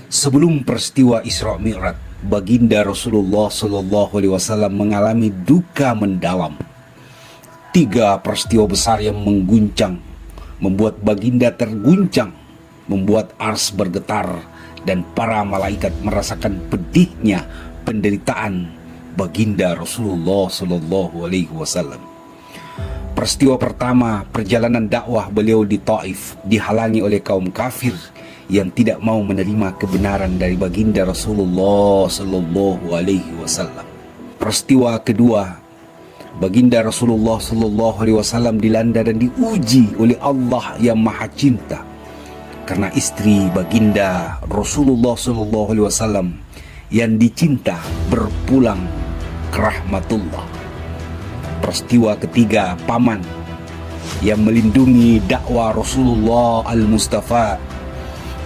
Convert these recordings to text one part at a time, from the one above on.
Sebelum peristiwa Isra Mi'raj, baginda Rasulullah SAW mengalami duka mendalam. 3 peristiwa besar yang mengguncang, membuat baginda terguncang, membuat ars bergetar, dan para malaikat merasakan pedihnya penderitaan baginda Rasulullah SAW. Peristiwa pertama, perjalanan dakwah beliau di Taif dihalangi oleh kaum kafir yang tidak mau menerima kebenaran dari baginda Rasulullah SAW. Peristiwa kedua, baginda Rasulullah SAW dilanda dan diuji oleh Allah yang Maha Cinta karena istri baginda Rasulullah SAW yang dicinta berpulang ke rahmatullah. Peristiwa ketiga, paman yang melindungi dakwah Rasulullah Al-Mustafa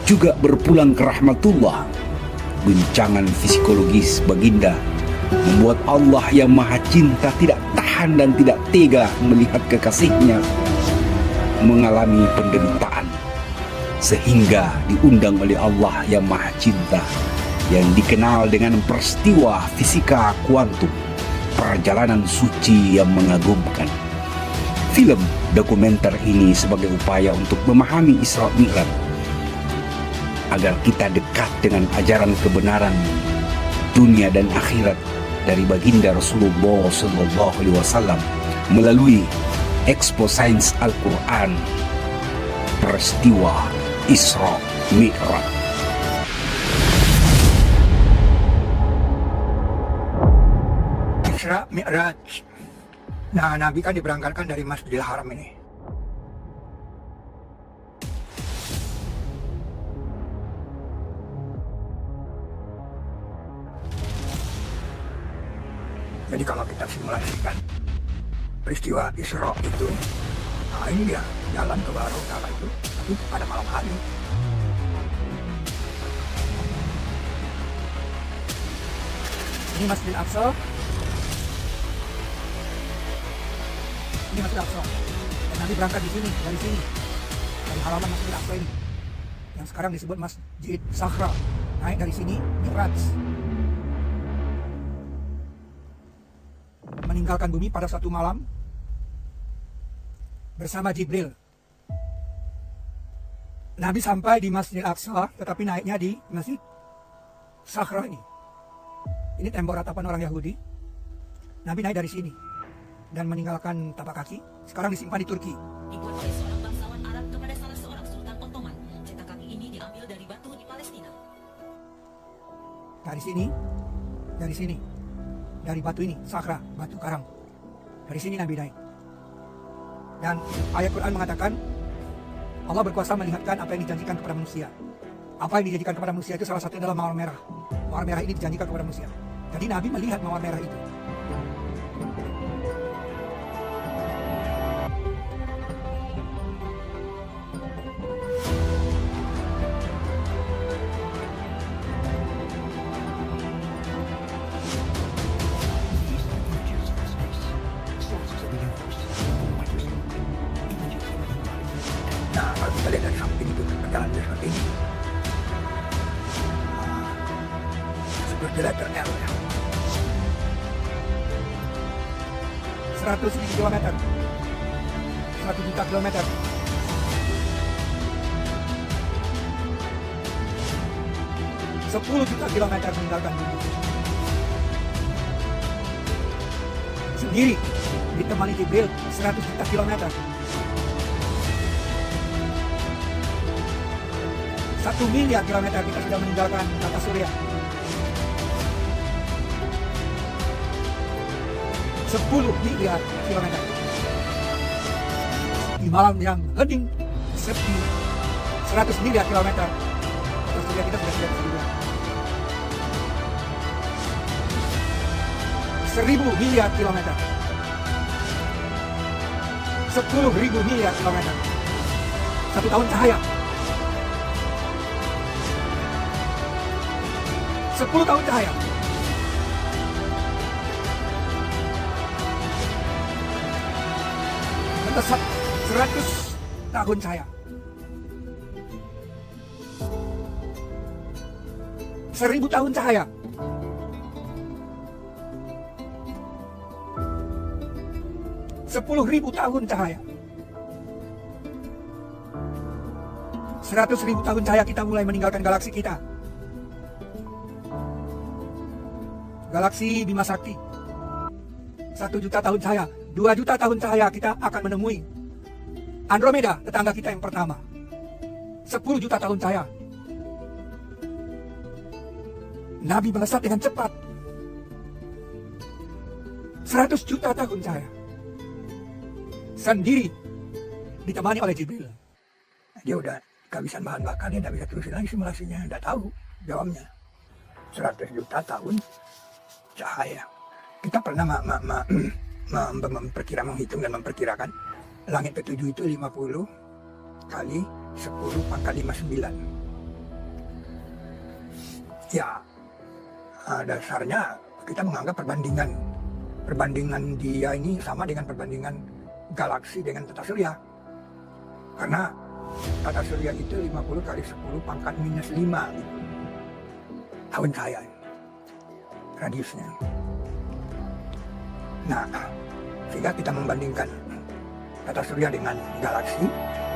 juga berpulang ke rahmatullah. Guncangan psikologis baginda membuat Allah yang Maha Cinta tidak tahan dan tidak tega melihat kekasihnya mengalami penderitaan, sehingga diundang oleh Allah yang Maha Cinta yang dikenal dengan peristiwa fisika kuantum, perjalanan suci yang mengagumkan. Film dokumenter ini sebagai upaya untuk memahami Isra Mi'raj agar kita dekat dengan ajaran kebenaran dunia dan akhirat dari baginda Rasulullah SAW melalui Expo Sains Al-Quran, peristiwa Isra Mi'raj. Isra Mi'raj. Nah, Nabi kan diberangkatkan dari Masjidil Haram ini. Jadi kalau kita simulasikan peristiwa Isra itu, nah ini dia jalan ke Barokah itu, tapi pada malam hari. Ini Masjidil Aqsa. Ini Masjidil Aqsa. Dan Nabi berangkat di sini, dari halaman Masjidil Aqsa ini, yang sekarang disebut Masjid Sakhra. Naik dari sini, Mi'raj. Meninggalkan bumi pada satu malam bersama Jibril. Nabi sampai di Masjidil Aqsa, tetapi naiknya di Masjid Sakhra ini. Ini tembok ratapan orang Yahudi. Nabi naik dari sini dan meninggalkan tapak kaki. Sekarang disimpan di Turki. Dibuat oleh seorang bangsawan Arab kepada salah seorang sultan Ottoman. Cetak kaki ini diambil dari batu di Palestina. Dari sini, dari batu ini, Sakhra, batu karang. Dari sini Nabi naik. Dan ayat Quran mengatakan Allah berkuasa melihatkan apa yang dijanjikan kepada manusia. Apa yang dijanjikan kepada manusia itu salah satu adalah mawar merah. Mawar merah ini dijanjikan kepada manusia. Jadi Nabi melihat mawar merah itu. Nah, kalau kita lihat dari samping itu perjalanan seperti ini, seperti letter L ya. 100.000 kilometer, 1 juta kilometer. Sepuluh juta kilometer meninggalkan bumi. Sendiri ditemani Jibril 100 juta kilometer. 1 miliar kilometer kita sudah meninggalkan tata surya. 10 miliar kilometer. Di malam yang hening sepi 100 miliar kilometer, tata surya kita sudah tidak surya. 1000 miliar kilometer. 10.000 miliar kilometer. 1 tahun cahaya. 10 tahun cahaya. Mendesak 100 tahun cahaya. 1000 tahun cahaya. Ribu tahun cahaya. 100.000 tahun cahaya kita mulai meninggalkan galaksi kita. Galaksi Bima Sakti. 1 juta tahun cahaya, 2 juta tahun cahaya kita akan menemui Andromeda, tetangga kita yang pertama. 10 juta tahun cahaya. Nabi melesat dengan cepat. 100 juta tahun cahaya. Sendiri ditemani oleh Jibril. Dia udah kehabisan bahan bakar, dia tidak bisa terusin lagi simulasinya, tidak tahu jawabnya. 100 juta tahun cahaya. Kita pernah menghitung dan memperkirakan langit ketujuh itu 50 kali 10 pangkat 59. Ya, dasarnya kita menganggap perbandingan dia ini sama dengan perbandingan galaksi dengan tata surya. Karena tata surya itu 50 kali 10 pangkat minus 5 gitu. Tahun cahaya radiusnya. Nah, sehingga kita membandingkan tata surya dengan galaksi.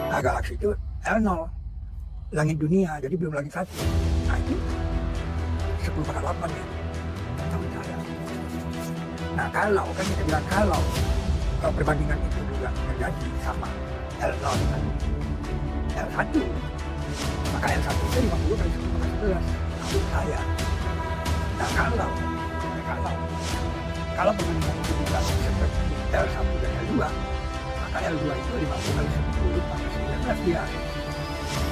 Nah, galaksi itu L0, langit dunia, jadi belum langit 1. Nah, itu 10 pangkat 8 ya, tahun cahaya. Nah, kalau kan kita bilang kalau perbandingan itu juga terjadi sama L0 dengan L1, maka L1 itu 50 kali 10 pangkat 11 tahun cahaya. Nah, kalau perbandingan itu juga seperti L1 dan L2, maka L2 itu 50 kali 10 pangkat 19 dia.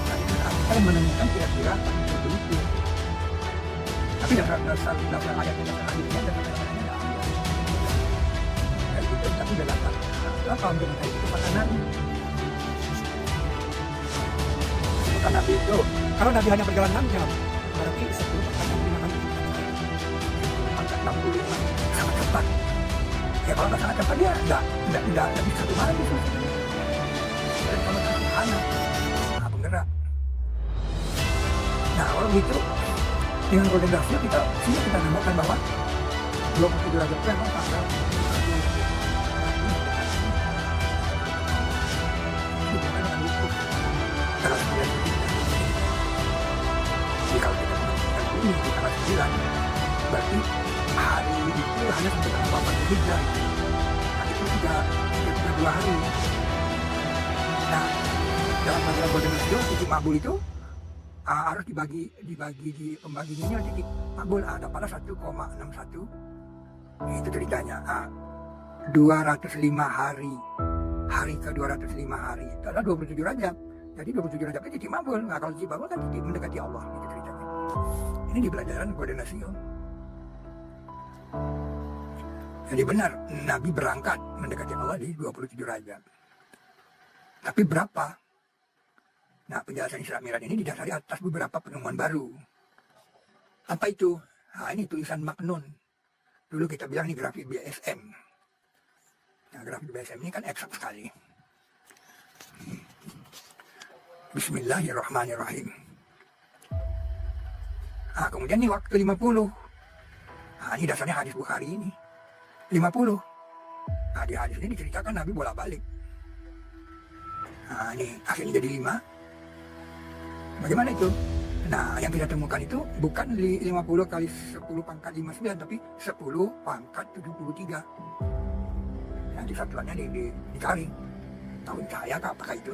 Nah, itu kita menemukan kira-kira seperti itu. Tapi dasar ayat yang tadi ini ada kata-katanya kayak gitu, tapi dalam apa untuk kayak itu kata Nabi. Kata Nabi itu, kalau Nabi hanya berjalan 6 jam, berarti 10 pangkat 65 kali. Pangkat 65 sangat cepat. Ya kalau nggak sangat cepat dia nggak lebih 1 malam itu. Dan kalau satu anak, penggerak. Nah kalau gitu, dengan golden ratio kita menemukan bahwa 27 derajat itu memang tanggal tanggal 9. Jadi kalau kita menemukan ini di tanggal 9, berarti hari itu hanya sekitar 8 Hijrah. Nah itu sudah 2 hari. Nah dalam tanggal golden ratio titik makbul itu harus dibagi di pembagiannya titik makbul ada pada 1,61. Itu ceritanya. 205 hari ke 205 hari itu adalah 27 Rajab. Jadi 27 Rajab itu titik makbul. Nah kalau titik makbul kan titik mendekati Allah, itu ceritanya. Ini di pelajaran golden ratio. Jadi benar, Nabi berangkat mendekati Allah di 27 Rajab. Tapi berapa? Nah, penjelasan Isra Mi'raj ini didasari atas beberapa penemuan baru. Apa itu? Nah, ini tulisan Maknun. Dulu kita bilang ini grafik BSM. Nah, grafik BSM ini kan eksak sekali. Bismillahirrahmanirrahim. Nah, kemudian ini waktu 50. Nah, ini dasarnya hadis Bukhari ini. 50. Nah, di hadis ini diceritakan Nabi bolak-balik. Nah, ini akhirnya jadi 5. Bagaimana itu? Nah, yang kita temukan itu bukan 50 kali 10 pangkat 59, tapi 10 pangkat 73. Nanti satuannya dicari. Tahun cahaya apakah itu?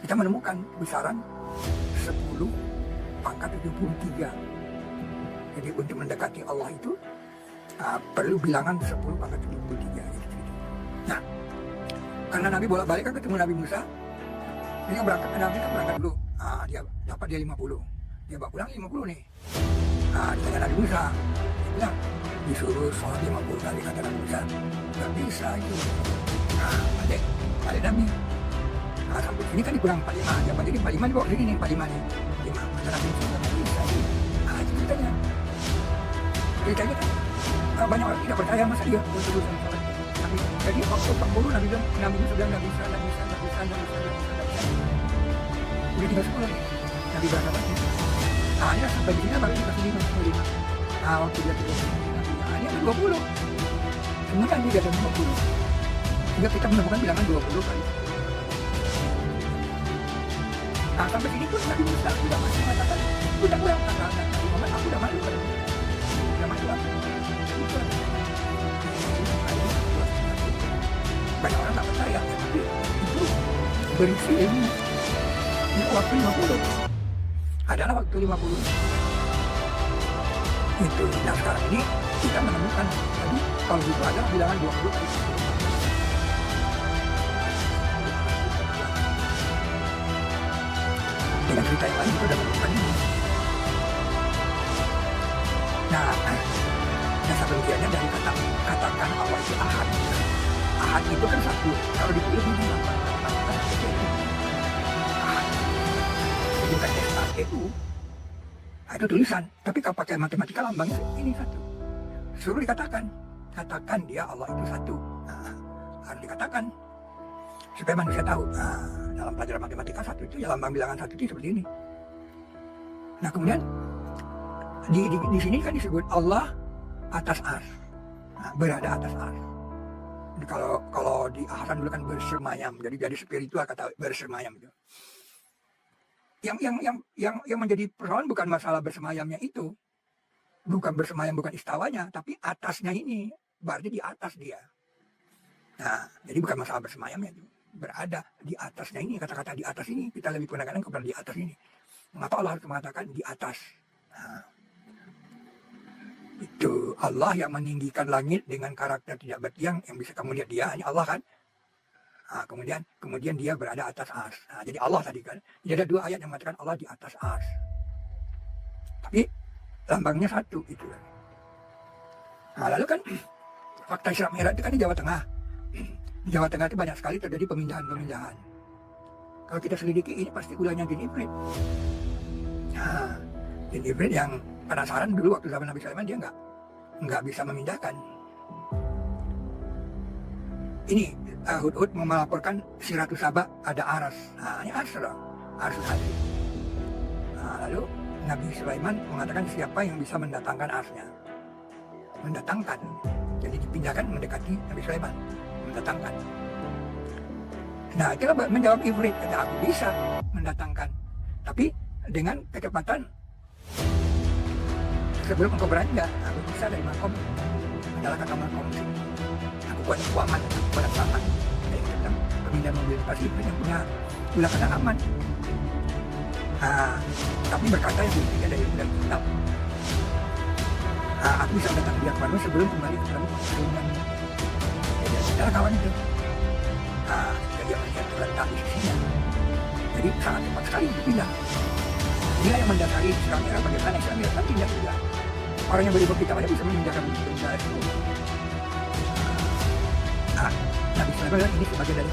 Kita menemukan besaran 10 pangkat 73. Jadi untuk mendekati Allah itu perlu bilangan 10 pangkat 73. Nah, karena Nabi bolak-balik kan ketemu Nabi Musa. Ini kan Nabi kan berangkat dulu. Dia dapat dia 50. Dia bawa pulang 50 nih. Ditanya Nabi Musa. Dia bilang, disuruh sholat 50 kali, kata Nabi Musa. Gak bisa itu. Balik Nabi. Sampai sini kan dikurang 45. Dia jadi 45 dibawa sini nih, 45 nih. 5. Kata Nabi Musa, gak bisa. Itu ceritanya. Ceritanya kan banyak orang tidak percaya masa dia untuk urusan sholat. Jadi waktu 40 Nabi Musa bilang gak bisa. Udah tinggal 10 nih. Nabi berangkat lagi. Ini sampai di sini baru dikasih 5. Waktu dia 30. Ini ada 20. Semuanya dia ada 50. Sehingga kita menemukan bilangan 20 kali. Sampai sini pun Nabi Musa sudah masih mengatakan, udah kurang tanggal Muhammad, aku udah malu kan? Udah malu aku. Banyak orang tak percaya, ya, tapi itu berisi ini. Ini waktu 50. Adalah waktu 50. Itu. Nah sekarang ini kita menemukan tadi kalau gitu ada bilangan 20 kali. Dengan cerita yang lain itu udah menemukan ini. Nah, dasar penelitiannya dari katakan Allah itu ahad. Ahad itu kan satu. Kalau ditulis ini ahad. Jadi bukan SATU. Itu tulisan. Tapi kalau pakai matematika lambangnya ini satu. Suruh dikatakan. Katakan dia Allah itu satu. Harus dikatakan. Supaya manusia tahu. Dalam pelajaran matematika satu itu ya lambang bilangan satu itu seperti ini. Nah kemudian di sini kan disebut Allah atas ars, berada atas ars. Jadi kalau di akhirat dulu kan bersemayam, jadi spiritual kata bersemayam itu. Yang menjadi persoalan bukan masalah bersemayamnya itu, bukan bersemayam, bukan istawanya, tapi atasnya ini berarti di atas dia. Nah jadi bukan masalah bersemayamnya itu. Berada di atasnya ini, kata-kata di atas ini kita lebih gunakan kepada di atas ini. Mengapa Allah harus mengatakan di atas? Itu Allah yang meninggikan langit dengan karakter tidak bertiang, yang bisa kamu lihat dia hanya Allah kan. Kemudian dia berada atas ars. Jadi Allah tadi kan. Jadi ada 2 ayat yang mengatakan Allah di atas ars. Tapi lambangnya satu itu kan. Lalu kan fakta Isra Mi'raj itu kan di Jawa Tengah. Di Jawa Tengah itu banyak sekali terjadi pemindahan-pemindahan. Kalau kita selidiki ini pasti ulahnya Jin Ifrit. Jin Ifrit yang penasaran dulu waktu zaman Nabi Sulaiman dia nggak bisa memindahkan. Ini Hudhud melaporkan si Ratu Saba ada aras. Ini aras loh, aras hadri. Lalu Nabi Sulaiman mengatakan siapa yang bisa mendatangkan arasnya. Mendatangkan, jadi dipindahkan mendekati Nabi Sulaiman. Mendatangkan. Nah, itulah menjawab Ifrit, kata aku bisa mendatangkan, tapi dengan kecepatan sebelum engkau beranjak. Aku bisa dari makom, adalah kata makom sih. Aku kuat kuaman, aku pada tangan. Yang tentang pemindahan mobilitas Ifrit yang punya ulah kata aman. Tapi berkata yang berikutnya dari bulan kitab. Aku bisa datang dia kepadamu sebelum kembali ke dalam keturunan. Adalah kawan itu. Jadi dia melihat terletak di sisinya. Jadi sangat cepat sekali dipindah. Dia yang mendasari Isra Mi'raj, bagaimana Isra Mi'raj kan pindah juga. Orang yang berilmu kitab aja bisa memindahkan benda itu. Nabi Sulaiman ini sebagai dari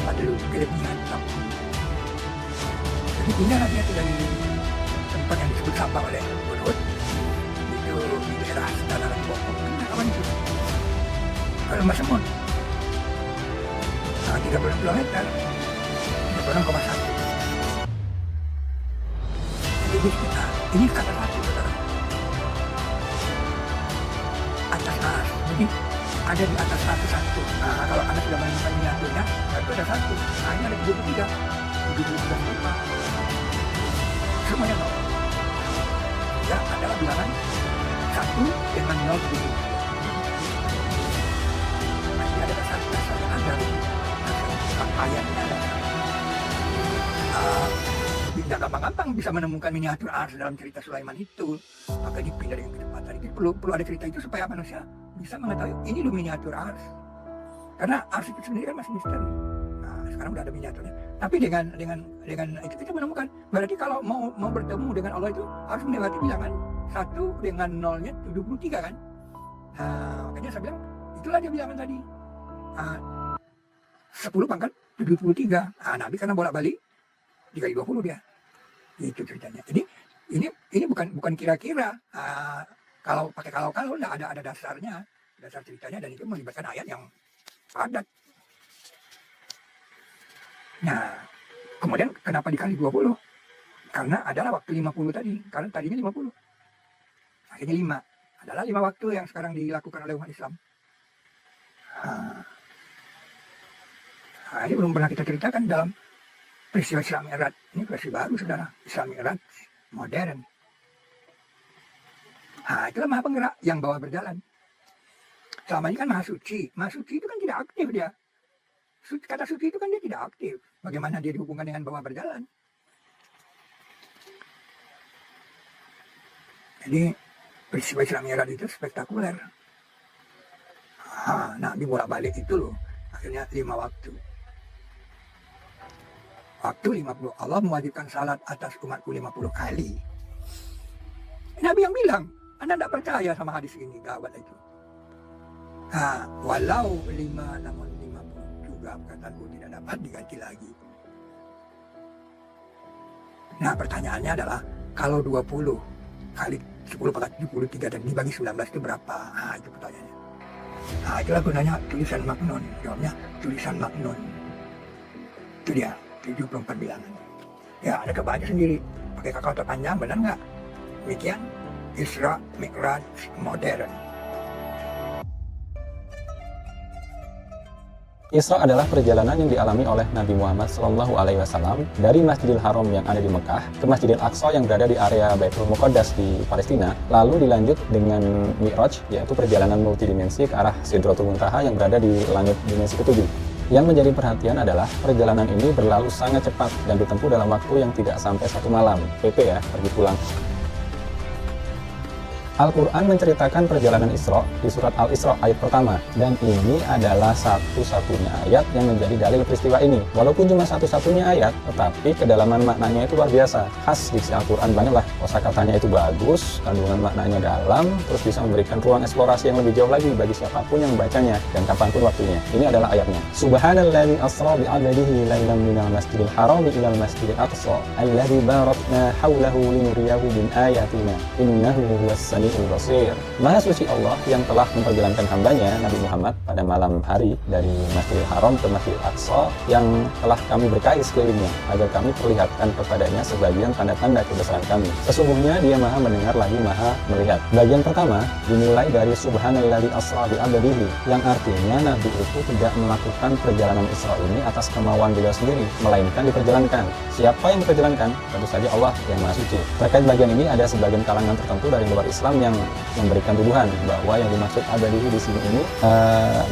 Fadlu kelebihan. Jadi pindah dia itu dari tempat yang disebut Sabah oleh Hudhud. Itu di daerah Dalaran Bokong. Pindah kawan itu. Kalau Mbak Semut 36 km 36,1. Jadi ini kata satu saudara. Atas atas. Jadi ada di atas satu. Kalau Anda sudah menemukan miniaturnya, itu ada satu. Ini ada 73 73. Semuanya 0. Ya, adalah bilangan 1 dengan 0,73. Ada dasar yang ada ayatnya ada. Tidak gampang-gampang bisa menemukan miniatur ars dalam cerita Sulaiman itu. Maka dipindah dengan kecepatan. Itu perlu ada cerita itu supaya manusia bisa mengetahui ini loh miniatur ars. Karena ars itu sendiri kan masih misteri. Sekarang udah ada miniaturnya. Tapi dengan itu kita menemukan. Berarti kalau mau bertemu dengan Allah itu harus melewati bilangan 1 dengan 0-nya 73 kan. Makanya saya bilang itulah dia bilangan tadi. 10 pangkat 73. Nabi karena bolak-balik dikali 20 dia. Itu ceritanya. Jadi ini bukan kira-kira. Kalau pakai kalau enggak ada dasarnya, dasar ceritanya, dan itu melibatkan ayat yang padat. Nah, kemudian kenapa dikali 20? Karena adalah waktu 50 tadi. Karena tadinya 50. Akhirnya 5. Adalah 5 waktu yang sekarang dilakukan oleh umat Islam. Nah, ini belum pernah kita ceritakan dalam peristiwa Isra Mi'raj. Ini versi baru, saudara. Isra Mi'raj modern. Nah, itulah Maha Penggerak yang bawa berjalan. Selama ini kan Maha Suci. Maha Suci itu kan tidak aktif dia. Kata suci itu kan dia tidak aktif. Bagaimana dia dihubungkan dengan bawa berjalan? Jadi peristiwa Isra Mi'raj itu spektakuler. Nabi bolak-balik itu loh. Akhirnya 5 waktu. Waktu 50. Allah mewajibkan salat atas umatku 50 kali. Nabi yang bilang, Anda tidak percaya sama hadis ini, gawat itu. Walau 5 namun 50 juga perkataanku tidak dapat diganti lagi. Nah, pertanyaannya adalah kalau 20 kali 10 pangkat 73 dan dibagi 19 itu berapa? Itu pertanyaannya. Itulah gunanya tulisan Maknun. Jawabnya tulisan Maknun. Itu dia, 74 bilangan. Ya, Anda coba aja sendiri. Pakai kalkulator panjang, benar nggak? Demikian Isra Mi'raj modern. Isra adalah perjalanan yang dialami oleh Nabi Muhammad SAW dari Masjidil Haram yang ada di Mekah ke Masjidil Aqsa yang berada di area Baitul Muqaddas di Palestina, lalu dilanjut dengan Mi'raj, yaitu perjalanan multidimensi ke arah Sidratul Muntaha yang berada di langit dimensi ke-7. Yang menjadi perhatian adalah perjalanan ini berlalu sangat cepat dan ditempuh dalam waktu yang tidak sampai 1 malam, PP ya, pergi pulang. Al-Quran menceritakan perjalanan Isra di surat Al-Isra ayat pertama, dan ini adalah satu-satunya ayat yang menjadi dalil peristiwa ini. Walaupun cuma satu-satunya ayat, tetapi kedalaman maknanya itu luar biasa. Khas diksi Al-Quran banget lah, kosakatanya itu bagus, kandungan maknanya dalam, terus bisa memberikan ruang eksplorasi yang lebih jauh lagi bagi siapapun yang membacanya dan kapanpun waktunya. Ini adalah ayatnya. Subhanalladzi asra bi'abdihi lailan minal masjidil harami ilal masjidil aqsa alladzi barakna haulahu linuriyahu min ayatina innahu huwas samiul basir. Maha suci Allah yang telah memperjalankan hambanya Nabi Muhammad pada malam hari dari Masjidil Haram ke Masjidil Aqsa yang telah kami berkahi sekelilingnya agar kami perlihatkan kepadanya sebagian tanda-tanda kebesaran kami. Sesungguhnya dia maha mendengar lagi maha melihat. Bagian pertama dimulai dari Subhanalladzi asra bi'abdihi, yang artinya Nabi itu tidak melakukan perjalanan Isra ini atas kemauan beliau sendiri, melainkan diperjalankan. Siapa yang diperjalankan? Tentu saja Allah yang maha suci. Terkait bagian ini ada sebagian kalangan tertentu dari luar Islam yang memberikan tuduhan bahwa yang dimaksud abadihi di sini ini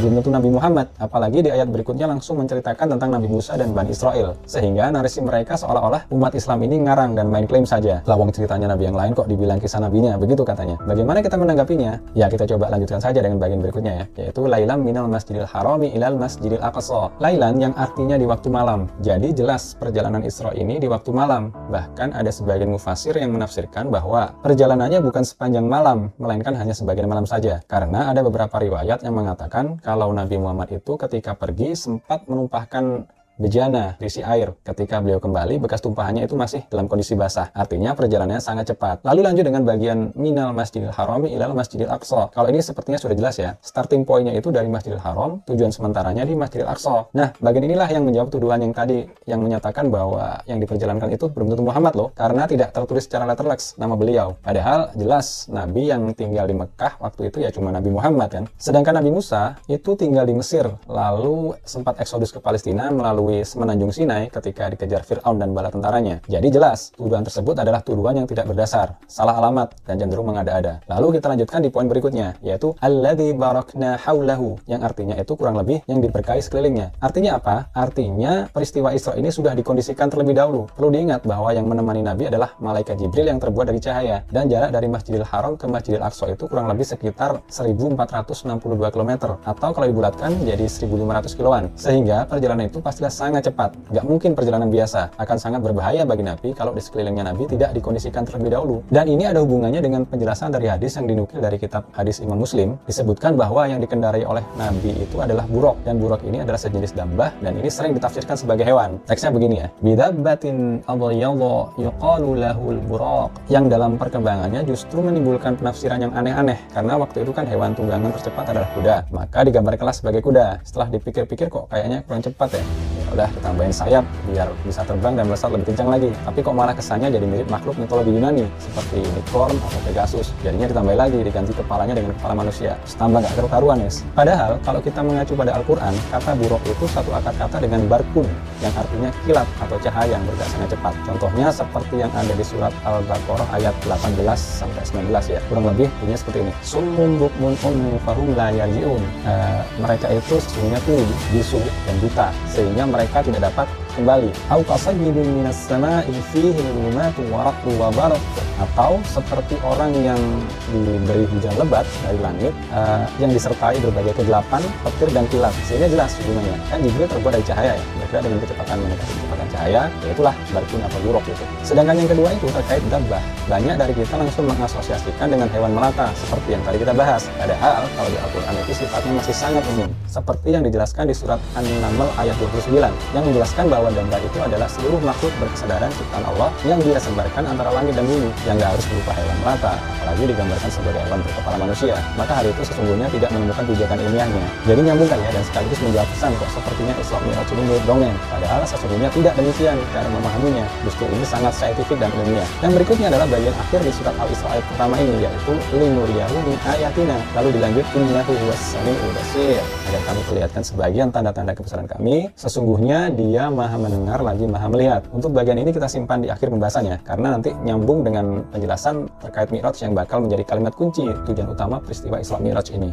belum tentu Nabi Muhammad, apalagi di ayat berikutnya langsung menceritakan tentang Nabi Musa dan Bani Israel, sehingga narasi mereka seolah-olah umat Islam ini ngarang dan main klaim saja. Lawang ceritanya Nabi yang lain kok dibilang kisah nabinya, begitu katanya. Bagaimana kita menanggapinya? Ya, kita coba lanjutkan saja dengan bagian berikutnya ya, yaitu lailan minal masjidil harami ilal masjidil aqsa. Lailan yang artinya di waktu malam. Jadi jelas perjalanan Isra ini di waktu malam. Bahkan ada sebagian mufassir yang menafsirkan bahwa perjalanannya bukan sepanjang malam, melainkan hanya sebagian malam saja. Karena ada beberapa riwayat yang mengatakan kalau Nabi Muhammad itu ketika pergi sempat menumpahkan bejana berisi air. Ketika beliau kembali, bekas tumpahannya itu masih dalam kondisi basah. Artinya perjalanannya sangat cepat. Lalu lanjut dengan bagian minal masjidil harami ilal masjidil aqsa. Kalau ini sepertinya sudah jelas ya. Starting point-nya itu dari Masjidil Haram, tujuan sementaranya di Masjidil Aqsa. Nah, bagian inilah yang menjawab tuduhan yang tadi, yang menyatakan bahwa yang diperjalankan itu belum tentu Muhammad loh, karena tidak tertulis secara letterlex nama beliau. Padahal jelas Nabi yang tinggal di Mekah waktu itu ya cuma Nabi Muhammad kan. Sedangkan Nabi Musa itu tinggal di Mesir, lalu sempat eksodus ke Palestina melalui Semenanjung Sinai ketika dikejar Fir'aun dan bala tentaranya. Jadi jelas, tuduhan tersebut adalah tuduhan yang tidak berdasar, salah alamat, dan cenderung mengada-ada. Lalu kita lanjutkan di poin berikutnya, yaitu alladzi barakna haulahu, yang artinya itu kurang lebih yang diberkahi sekelilingnya. Artinya apa? Artinya peristiwa Isra ini sudah dikondisikan terlebih dahulu. Perlu diingat bahwa yang menemani Nabi adalah malaikat Jibril yang terbuat dari cahaya, dan jarak dari Masjidil Haram ke Masjidil Aqsa itu kurang lebih sekitar 1462 km, atau kalau dibulatkan jadi 1500 kiloan. Sehingga perjalanan itu pastilah sangat cepat. Nggak mungkin perjalanan biasa. Akan sangat berbahaya bagi Nabi kalau di sekelilingnya Nabi tidak dikondisikan terlebih dahulu. Dan ini ada hubungannya dengan penjelasan dari hadis yang dinukil dari kitab hadis Imam Muslim. Disebutkan bahwa yang dikendarai oleh Nabi itu adalah buruk, dan buruk ini adalah sejenis dambah, dan ini sering ditafsirkan sebagai hewan. Teksnya begini ya, bidabbatin adiyallah yuqalu lahul buraq, yang dalam perkembangannya justru menimbulkan penafsiran yang aneh-aneh, karena waktu itu kan hewan tunggangan tercepat adalah kuda, maka digambarkanlah sebagai kuda. Setelah dipikir-pikir kok kayaknya kurang cepat ya. udah ditambahin sayap biar bisa terbang dan melesat lebih kencang lagi. Tapi kok malah kesannya jadi mirip makhluk mitologi Yunani seperti unicorn atau Pegasus. Jadinya ditambah lagi, diganti kepalanya dengan kepala manusia. Terus tambah nggak karu-karuan, guys. Padahal kalau kita mengacu pada Al-Quran, kata buruk itu satu akar kata dengan barkun yang artinya kilat atau cahaya yang bergerak sangat cepat. Contohnya seperti yang ada di surat Al-Baqarah ayat 18-19 ya. Kurang lebih bunyinya seperti ini. Summun bukmun ummun fahum la yarji'un. Mereka itu sesungguhnya tuli, bisu dan buta sehingga mereka tidak dapat kembali. Au kasayyibin minas sama'i fihi dhulumatun wa rahdun wa barq. Atau seperti orang yang diberi hujan lebat dari langit yang disertai berbagai kegelapan, petir dan kilat. Sehingga jelas hubungannya. Kan Jibril terbuat dari cahaya ya, bergerak dengan kecepatan mendekati kecepatan cahaya, yaitulah barkun atau buruk itu. Sedangkan yang kedua itu terkait dabbah. Banyak dari kita langsung mengasosiasikan dengan hewan melata seperti yang tadi kita bahas. Padahal kalau di Al-Quran itu sifatnya masih sangat umum. Seperti yang dijelaskan di surat An-Naml ayat 29 yang menjelaskan bahwa dabbah itu adalah seluruh makhluk berkesadaran ciptaan Allah yang dia sebarkan antara langit dan bumi, yang nggak harus berupa hewan melata, apalagi digambarkan sebagai hewan berkepala manusia. Maka hal itu sesungguhnya tidak menemukan pijakan ilmiahnya. Jadi nyambungkan ya, dan sekaligus menjawab pesan kok sepertinya Isra Mi'raj ini mirip dongeng. Padahal sesungguhnya tidak demikian cara memahaminya. Justru ini sangat saintifik dan ilmiah. Yang berikutnya adalah bagian akhir di surat Al-Isra ayat pertama ini, yaitu linuriyahu min ayatina. Lalu dilanjut innahu huwas sami'ul basir, agar kami perlihatkan sebagian tanda-tanda kebesaran kami. Sesungguhnya dia maha mendengar lagi maha melihat. Untuk bagian ini kita simpan di akhir pembahasannya, karena nanti nyambung dengan penjelasan terkait Mi'raj yang bakal menjadi kalimat kunci tujuan utama peristiwa Isra Mi'raj ini.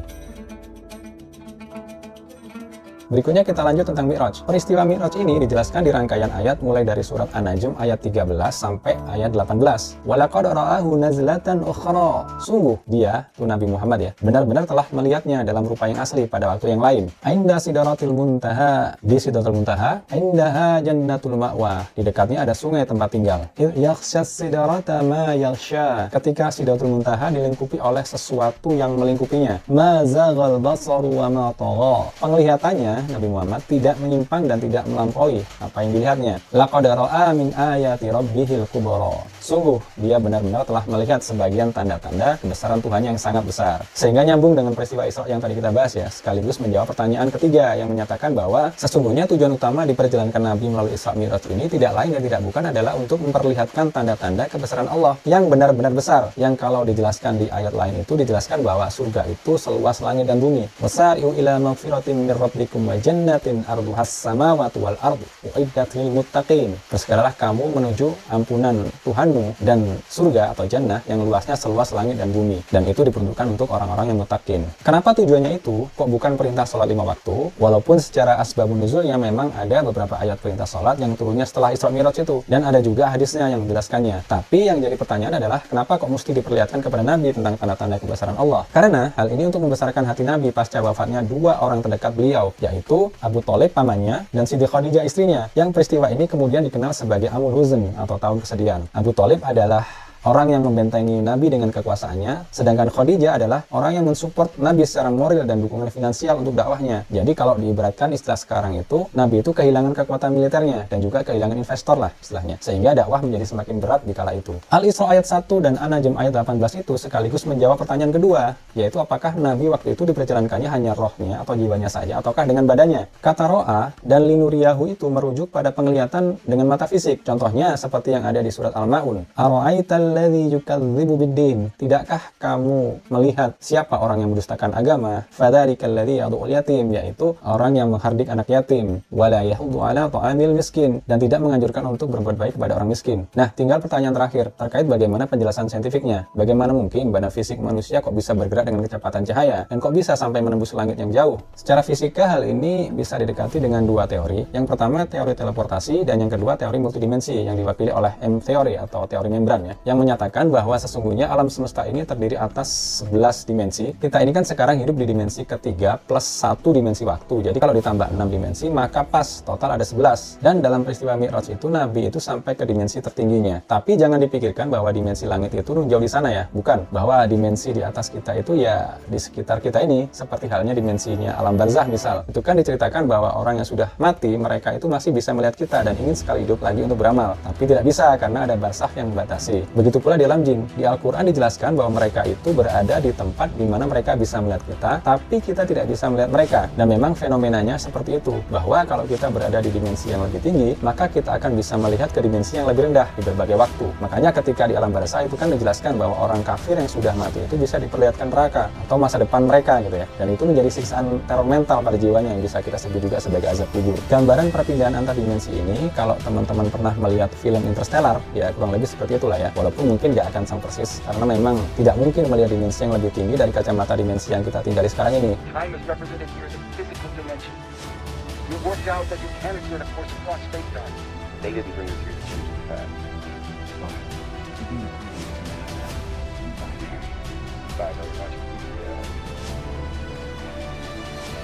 Berikutnya kita lanjut tentang Mi'raj. Peristiwa Mi'raj ini dijelaskan di rangkaian ayat mulai dari surat An-Najm ayat 13 sampai ayat 18. Walaqad ra'ahu nazlatan ukhra. Sungguh dia, itu Nabi Muhammad ya, benar-benar telah melihatnya dalam rupa yang asli pada waktu yang lain. Inda sidratil muntaha, di sidratul muntaha, indaha jannatul ma'wa. Di dekatnya ada sungai tempat tinggal. Yakhshas sidrata ma yakhsha. Ketika sidratul muntaha dilingkupi oleh sesuatu yang melingkupinya. Ma zaghal basaru wa ma tagha. Penglihatannya Nabi Muhammad tidak menyimpang dan tidak melampaui apa yang dilihatnya. Laqad ra'a min ayati rabbihil kubra. Sungguh dia benar-benar telah melihat sebagian tanda-tanda kebesaran Tuhan yang sangat besar. Sehingga nyambung dengan peristiwa Isra yang tadi kita bahas ya, sekaligus menjawab pertanyaan ketiga yang menyatakan bahwa sesungguhnya tujuan utama diperjalankan Nabi melalui Isra Mi'raj ini tidak lain dan tidak bukan adalah untuk memperlihatkan tanda-tanda kebesaran Allah yang benar-benar besar. Yang kalau dijelaskan di ayat lain itu dijelaskan bahwa surga itu seluas langit dan bumi. Wasari'u ila magfiratin mir rabbikum wa jannatin arduhas samawati wal ardu uiddat lil muttaqin. Bersegeralah kamu menuju ampunan Tuhanmu dan surga atau jannah yang luasnya seluas langit dan bumi, dan itu diperuntukkan untuk orang-orang yang muttaqin. Kenapa tujuannya itu? Kok bukan perintah sholat 5 waktu? Walaupun secara asbabun nuzulnya memang ada beberapa ayat perintah sholat yang turunnya setelah Isra Mi'raj itu, dan ada juga hadisnya yang menjelaskannya. Tapi yang jadi pertanyaan adalah kenapa kok mesti diperlihatkan kepada Nabi tentang tanda-tanda kebesaran Allah? Karena hal ini untuk membesarkan hati Nabi pasca wafatnya dua orang terdekat beliau, yaitu Abu Thalib pamannya dan Siti Khadijah istrinya, yang peristiwa ini kemudian dikenal sebagai Amul Huzn atau tahun kesedihan. Abu Thalib adalah orang yang membentengi Nabi dengan kekuasaannya, sedangkan Khadijah adalah orang yang mensupport Nabi secara moral dan dukungan finansial untuk dakwahnya. Jadi kalau diibaratkan istilah sekarang itu, Nabi itu kehilangan kekuatan militernya dan juga kehilangan investor lah istilahnya, sehingga dakwah menjadi semakin berat di kala itu. Al-Isra ayat 1 dan An-Najm ayat 18 itu sekaligus menjawab pertanyaan kedua, yaitu apakah Nabi waktu itu diperjalankannya hanya rohnya atau jiwanya saja, ataukah dengan badannya. Kata ro'a dan linuriyahu itu merujuk pada penglihatan dengan mata fisik. Contohnya seperti yang ada di surat Al-Ma'un. Ara'aital alladzi yukadzibu biddin. Tidakkah kamu melihat siapa orang yang mendustakan agama? Fadzalika alladzi yad'ul yatim, yaitu orang yang menghardik anak yatim. Wala yahuddu ala ta'amil miskin, dan tidak menganjurkan untuk berbuat baik kepada orang miskin. Nah, tinggal pertanyaan terakhir terkait bagaimana penjelasan saintifiknya. Bagaimana mungkin badan fisik manusia kok bisa bergerak dengan kecepatan cahaya, dan kok bisa sampai menembus langit yang jauh? Secara fisika hal ini bisa didekati dengan dua teori. Yang pertama teori teleportasi, dan yang kedua teori multidimensi yang diwakili oleh M-theory atau teori membran ya, yang menyatakan bahwa sesungguhnya alam semesta ini terdiri atas 11 dimensi. Kita ini kan sekarang hidup di dimensi ketiga plus 1 dimensi waktu. Jadi kalau ditambah 6 dimensi maka pas, total ada 11. Dan dalam peristiwa Mi'raj itu Nabi itu sampai ke dimensi tertingginya. Tapi jangan dipikirkan bahwa dimensi langit itu jauh di sana ya. Bukan, bahwa dimensi di atas kita itu ya di sekitar kita ini, seperti halnya dimensinya alam barzah misal. Itu kan diceritakan bahwa orang yang sudah mati, mereka itu masih bisa melihat kita dan ingin sekali hidup lagi untuk beramal. Tapi tidak bisa karena ada barzah yang membatasi. Begitu Begitu pula di alam jin. Di Al-Quran dijelaskan bahwa mereka itu berada di tempat di mana mereka bisa melihat kita, tapi kita tidak bisa melihat mereka. Dan memang fenomenanya seperti itu, bahwa kalau kita berada di dimensi yang lebih tinggi, maka kita akan bisa melihat ke dimensi yang lebih rendah di berbagai waktu. Makanya ketika di alam barzakh itu kan dijelaskan bahwa orang kafir yang sudah mati itu bisa diperlihatkan neraka atau masa depan mereka gitu ya. Dan itu menjadi siksaan teror mental pada jiwanya yang bisa kita sebut juga sebagai azab kubur. Gambaran perpindahan antar dimensi ini, kalau teman-teman pernah melihat film Interstellar, ya kurang lebih seperti itulah ya. Walaupun mungkin nggak akan sama persis, karena memang tidak mungkin melihat dimensi yang lebih tinggi dari kacamata dimensi yang kita tinggali sekarang ini. Time is represented here as a physical dimension. You worked out that you can exert a force across space-time. They didn't bring us here to change the past. Bye very much.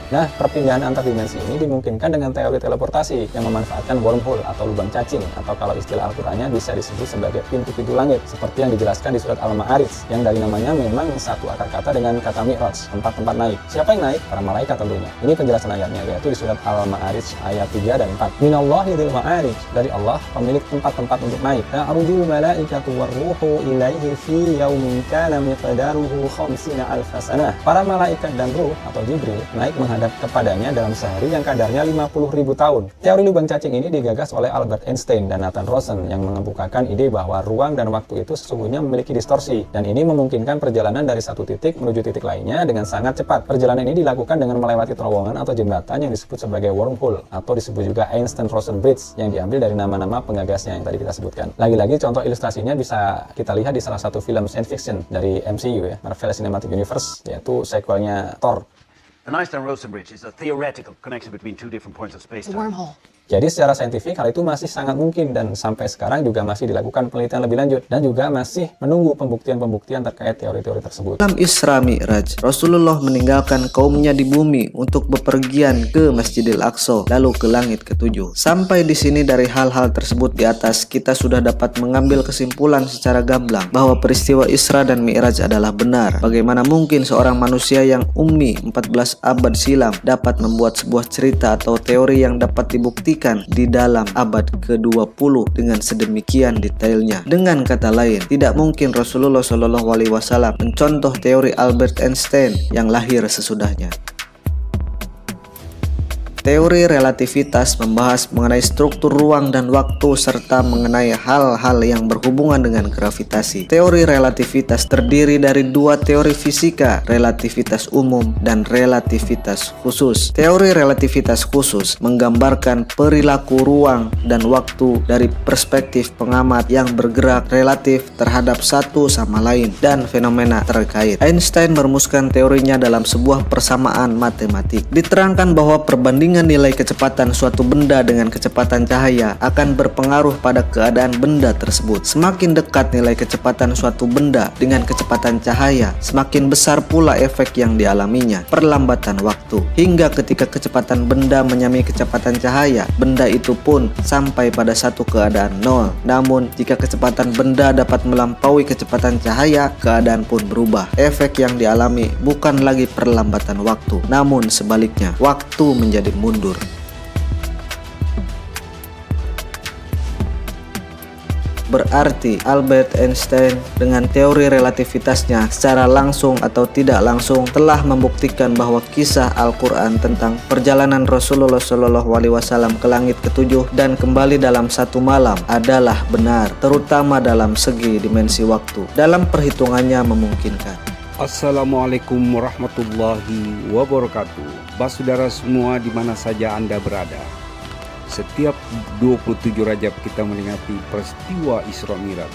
Nah, perpindahan antar dimensi ini dimungkinkan dengan teori teleportasi yang memanfaatkan wormhole atau lubang cacing, atau kalau istilah Al-Qur'annya bisa disebut sebagai pintu-pintu langit, seperti yang dijelaskan di surat Al-Ma'arij, yang dari namanya memang satu akar kata dengan kata mi'raj, tempat-tempat naik. Siapa yang naik? Para malaikat tentunya. Ini penjelasan ayatnya, yaitu di surat Al-Ma'arij ayat 3 dan 4. Minallahi dzil ma'arij, dari Allah, pemilik tempat-tempat untuk naik. Ta'rujul malaikatu warruhu ilaihi fi yaumin kana miqdaruhu 50,000 sanah. Para malaikat dan ruh atau Jibril naik menghadap kepadanya dalam sehari yang kadarnya 50.000 tahun. Teori lubang cacing ini digagas oleh Albert Einstein dan Nathan Rosen yang mengemukakan ide bahwa ruang dan waktu itu sesungguhnya memiliki distorsi, dan ini memungkinkan perjalanan dari satu titik menuju titik lainnya dengan sangat cepat. Perjalanan ini dilakukan dengan melewati terowongan atau jembatan yang disebut sebagai wormhole, atau disebut juga Einstein-Rosen Bridge, yang diambil dari nama-nama pengagasnya yang tadi kita sebutkan. Lagi-lagi contoh ilustrasinya bisa kita lihat di salah satu film science fiction dari MCU ya, Marvel Cinematic Universe, yaitu sequelnya Thor. An Einstein-Rosen bridge is a theoretical connection between two different points of space-time. Wormhole. Jadi secara saintifik hal itu masih sangat mungkin, dan sampai sekarang juga masih dilakukan penelitian lebih lanjut dan juga masih menunggu pembuktian-pembuktian terkait teori-teori tersebut. Dalam Isra Mi'raj, Rasulullah meninggalkan kaumnya di bumi untuk bepergian ke Masjidil Aqsa, lalu ke langit ketujuh. Sampai di sini dari hal-hal tersebut di atas, kita sudah dapat mengambil kesimpulan secara gamblang bahwa peristiwa Isra dan Mi'raj adalah benar. Bagaimana mungkin seorang manusia yang ummi 14 abad silam dapat membuat sebuah cerita atau teori yang dapat dibuktikan di dalam abad ke-20 dengan sedemikian detailnya. Dengan kata lain, tidak mungkin Rasulullah SAW mencontoh teori Albert Einstein yang lahir sesudahnya. Teori relativitas membahas mengenai struktur ruang dan waktu serta mengenai hal-hal yang berhubungan dengan gravitasi. Teori relativitas terdiri dari dua teori fisika, relativitas umum dan relativitas khusus. Teori relativitas khusus menggambarkan perilaku ruang dan waktu dari perspektif pengamat yang bergerak relatif terhadap satu sama lain dan fenomena terkait. Einstein merumuskan teorinya dalam sebuah persamaan matematik. Diterangkan bahwa perbandingan nilai kecepatan suatu benda dengan kecepatan cahaya akan berpengaruh pada keadaan benda tersebut. Semakin dekat nilai kecepatan suatu benda dengan kecepatan cahaya, semakin besar pula efek yang dialaminya, perlambatan waktu. Hingga ketika kecepatan benda menyamai kecepatan cahaya, benda itu pun sampai pada satu keadaan nol. Namun, jika kecepatan benda dapat melampaui kecepatan cahaya, keadaan pun berubah. Efek yang dialami bukan lagi perlambatan waktu, namun sebaliknya, waktu menjadi mundur. Berarti Albert Einstein dengan teori relativitasnya secara langsung atau tidak langsung telah membuktikan bahwa kisah Al-Quran tentang perjalanan Rasulullah SAW ke langit ketujuh dan kembali dalam satu malam adalah benar, terutama dalam segi dimensi waktu. Dalam perhitungannya memungkinkan. Assalamualaikum warahmatullahi wabarakatuh. Saudara semua di mana saja Anda berada. Setiap 27 Rajab kita meningati peristiwa Isra Mi'raj.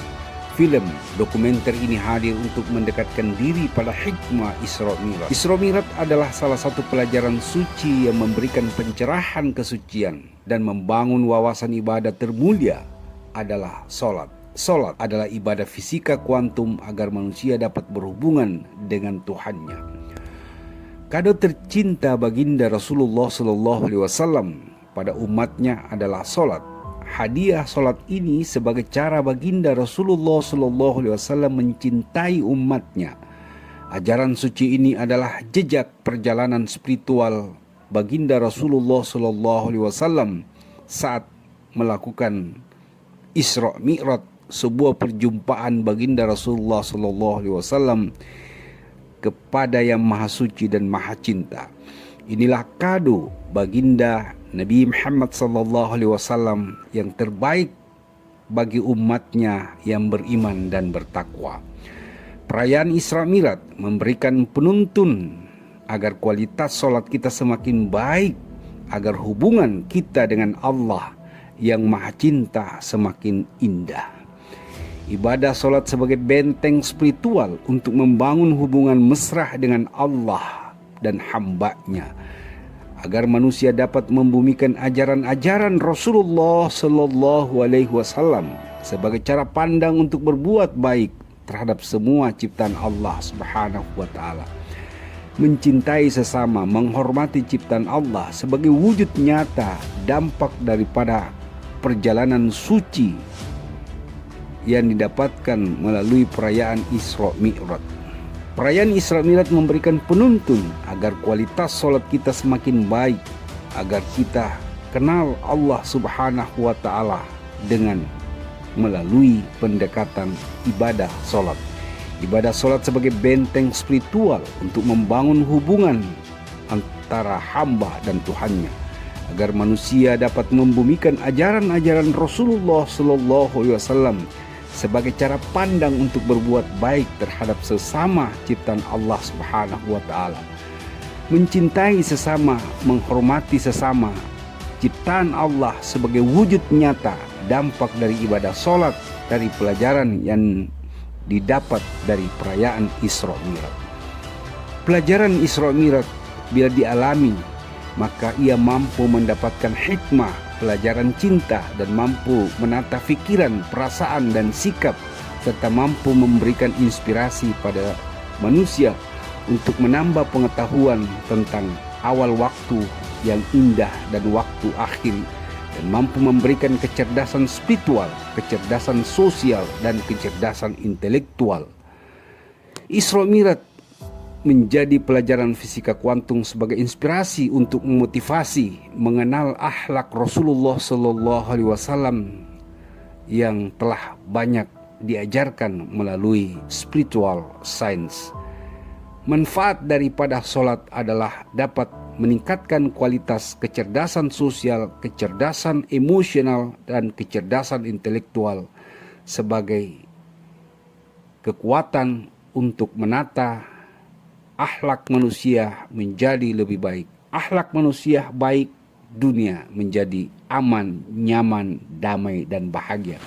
Film dokumenter ini hadir untuk mendekatkan diri pada hikmah Isra Mi'raj. Isra Mi'raj adalah salah satu pelajaran suci yang memberikan pencerahan kesucian dan membangun wawasan ibadah termulia adalah sholat. Sholat adalah ibadah fisika kuantum agar manusia dapat berhubungan dengan Tuhannya. Kado tercinta baginda Rasulullah SAW pada umatnya adalah sholat. Hadiah sholat ini sebagai cara baginda Rasulullah SAW mencintai umatnya. Ajaran suci ini adalah jejak perjalanan spiritual baginda Rasulullah SAW saat melakukan Isra Mi'raj sebuah perjumpaan baginda Rasulullah sallallahu alaihi wasallam kepada yang maha suci dan maha cinta. Inilah kado baginda Nabi Muhammad sallallahu alaihi wasallam yang terbaik bagi umatnya yang beriman dan bertakwa. Perayaan Isra Mi'raj memberikan penuntun agar kualitas solat kita semakin baik, agar hubungan kita dengan Allah yang maha cinta semakin indah. Ibadah solat sebagai benteng spiritual untuk membangun hubungan mesra dengan Allah dan hambanya, agar manusia dapat membumikan ajaran-ajaran Rasulullah Sallallahu Alaihi Wasallam sebagai cara pandang untuk berbuat baik terhadap semua ciptaan Allah Subhanahu Wa Taala. Mencintai sesama, menghormati ciptaan Allah sebagai wujud nyata dampak daripada perjalanan suci yang didapatkan melalui perayaan Isra Mi'raj. Perayaan Isra Mi'raj memberikan penuntun agar kualitas solat kita semakin baik, agar kita kenal Allah Subhanahu wa Ta'ala dengan melalui pendekatan ibadah solat. Ibadah solat sebagai benteng spiritual untuk membangun hubungan antara hamba dan Tuhannya, agar manusia dapat membumikan ajaran-ajaran Rasulullah Sallallahu Alaihi Wasallam sebagai cara pandang untuk berbuat baik terhadap sesama ciptaan Allah Subhanahu wa Ta'ala. Mencintai sesama, menghormati sesama ciptaan Allah sebagai wujud nyata dampak dari ibadah solat, dari pelajaran yang didapat dari perayaan Isra Mi'raj. Pelajaran Isra Mi'raj bila dialami, maka ia mampu mendapatkan hikmah, pelajaran cinta, dan mampu menata pikiran, perasaan, dan sikap, serta mampu memberikan inspirasi pada manusia untuk menambah pengetahuan tentang awal waktu yang indah dan waktu akhir, dan mampu memberikan kecerdasan spiritual, kecerdasan sosial, dan kecerdasan intelektual. Isra Mi'raj menjadi pelajaran fisika kuantum sebagai inspirasi untuk memotivasi mengenal akhlak Rasulullah Sallallahu Alaihi Wasallam yang telah banyak diajarkan melalui spiritual science. Manfaat daripada solat adalah dapat meningkatkan kualitas kecerdasan sosial, kecerdasan emosional, dan kecerdasan intelektual sebagai kekuatan untuk menata akhlak manusia menjadi lebih baik. Akhlak manusia baik, dunia menjadi aman, nyaman, damai, dan bahagia.